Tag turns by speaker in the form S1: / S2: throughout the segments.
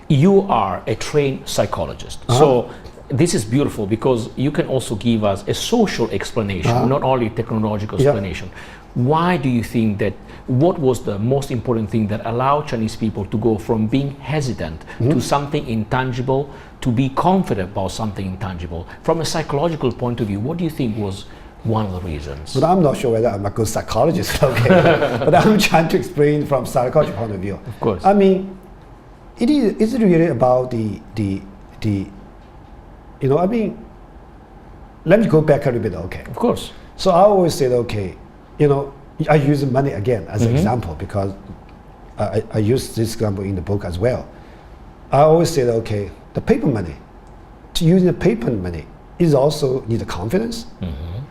S1: you are a trained psychologist. So this is beautiful because you can also give us a social explanation, not only technological explanation. Why do you think that, what was the most important thing that allowed Chinese people to go from being hesitant to something intangible, to be confident about something intangible? From a psychological point of view, what do you think was one of the reasons?
S2: But I'm not sure whether I'm a good psychologist, okay? But I'm trying to explain from psychological point of view.
S1: Of course.
S2: I mean, it's really about the you know, I mean, let me go back a little bit, okay?
S1: Of course.
S2: So I always said, okay, you know, I use money again as an example because I use this example in the book as well. I always said, okay, the paper money, to use the paper money is also need confidence.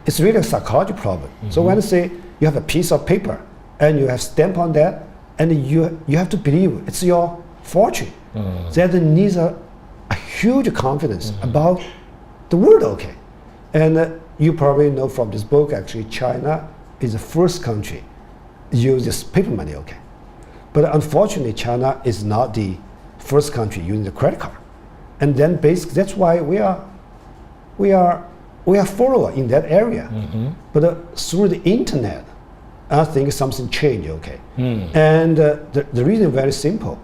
S2: It's really a psychology problem. So when I say you have a piece of paper and you have stamp on that, and you have to believe it's your fortune, that needs a huge confidence about the world, okay? And you probably know from this book, actually, China is the first country uses paper money, okay? But unfortunately, China is not the first country using the credit card. And then basically, that's why we are follower in that area. But through the internet, I think something changed, okay? And the reason very simple.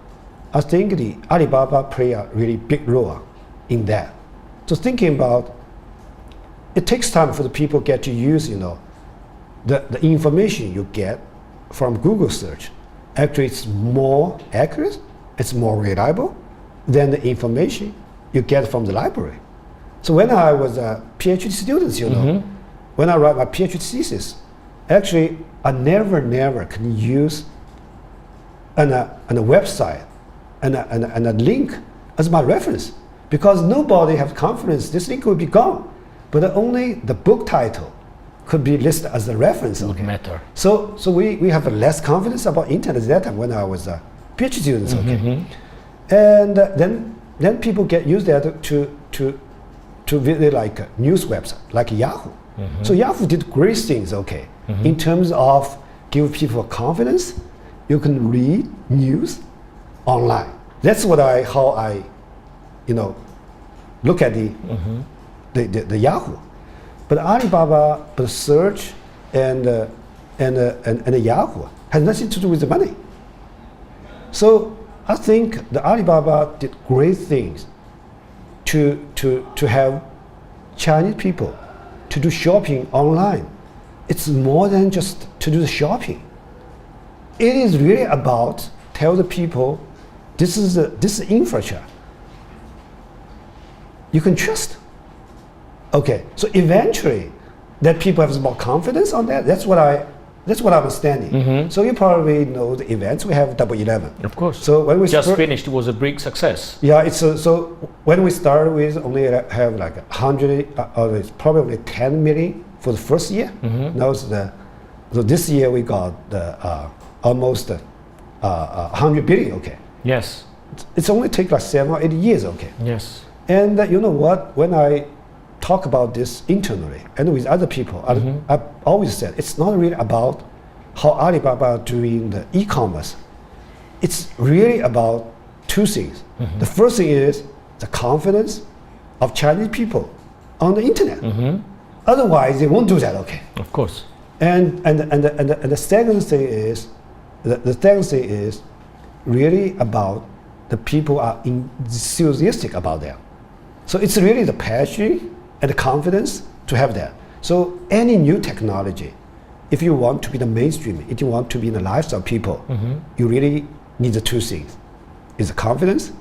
S2: I think the Alibaba play a really big role in that. So thinking about, it takes time for the people get to use, you know, the information you get from Google search. Actually, it's more accurate, it's more reliable than the information you get from the library. So when I was a PhD student, you know, when I write my PhD thesis, actually, I never can use a website and a link as my reference because nobody has confidence this link will be gone. But only the book title could be listed as a reference.
S1: Would matter.
S2: So we have less confidence about internet at that time when I was a PhD student. Okay, and then people get used that to visit like a news website like Yahoo. So Yahoo did great things. Okay, in terms of give people confidence, you can read news online. That's what how I, you know, look at the Yahoo. But Alibaba, the search and the Yahoo has nothing to do with the money. So I think the Alibaba did great things to have Chinese people to do shopping online. It's more than just to do the shopping. It is really about tell the people this is infrastructure you can trust. Okay, so eventually that people have more confidence on that. That's what I'm understanding. So you probably know the events. We have Double 11.
S1: Of course.
S2: So when we
S1: just finished, it was a big success.
S2: Yeah, it's so when we started with only have like 100, or it's probably 10 million for the first year. Now it's so this year we got almost 100 billion. Okay.
S1: Yes.
S2: It's only take like 7 or 8 years. Okay.
S1: Yes.
S2: And you know what? When I talk about this internally and with other people, I've always said it's not really about how Alibaba doing the e-commerce. It's really about two things. The first thing is the confidence of Chinese people on the internet. Otherwise, they won't do that. Okay.
S1: Of course.
S2: And the second thing is the second thing is really about the people are enthusiastic about that. So it's really the passion and the confidence to have that. So any new technology, if you want to be the mainstream, if you want to be in the lives of people, you really need the two things. It's the confidence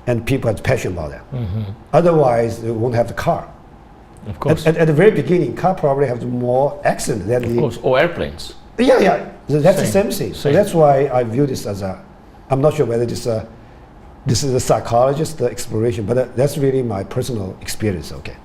S2: and people have passion about that. Otherwise, they won't have the car.
S1: Of course.
S2: At the very beginning, car probably has more accident than
S1: of course, or airplanes.
S2: Yeah. That's the same thing. So that's why I view this as I'm not sure whether this is a psychologist exploration, but that's really my personal experience. Okay.